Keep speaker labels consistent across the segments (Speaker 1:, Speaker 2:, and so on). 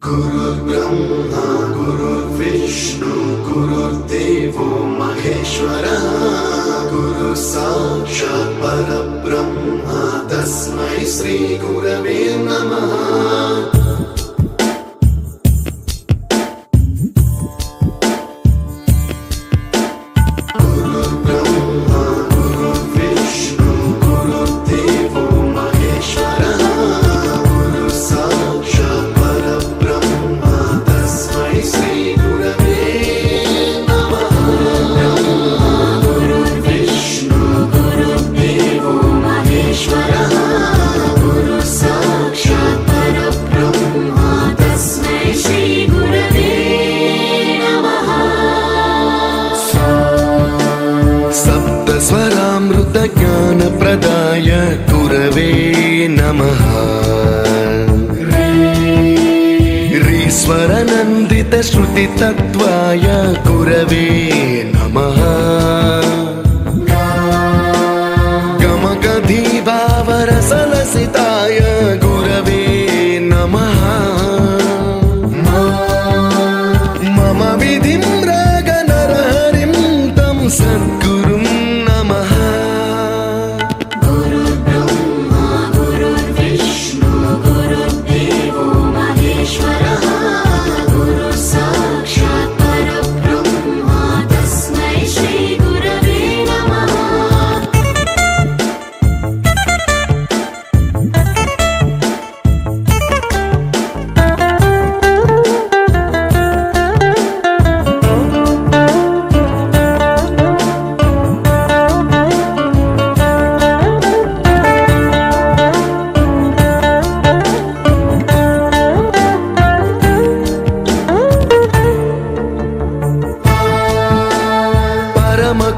Speaker 1: गुरुर्ब्रह्मा गुरुर्विष्णु गुरुर्देवो महेश्वरः गुरु साक्षात् परब्रह्म तस्मै श्री गुरवे नमः। स्वरामृत ज्ञान प्रदाय गुरवे नमः। ऋस्वर नन्दित श्रुति तत्वाय गुरवे नमः। गमगधीभावरसलसिताय गुरवे नमः। मम विधिं रागनरहरिं तं सद्गुरुं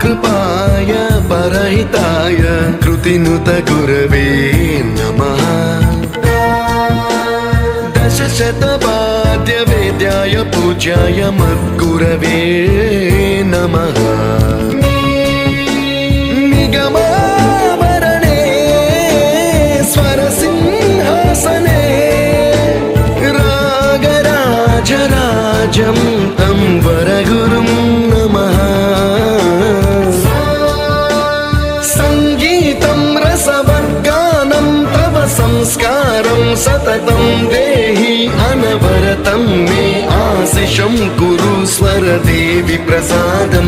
Speaker 1: कृपाय परहिताय कृतिनुत गुरवे नमः। दशशतवाद्य वेद्याय पूज्याय मद्गुरवे नमः। निगमावरणे स्वरसिंहासने रागराजराजं तं वरगुरुं नमः। संस्कारं सततं देहि अनवरतं मे आशिषं कुरु स्वरदेवि प्रसादं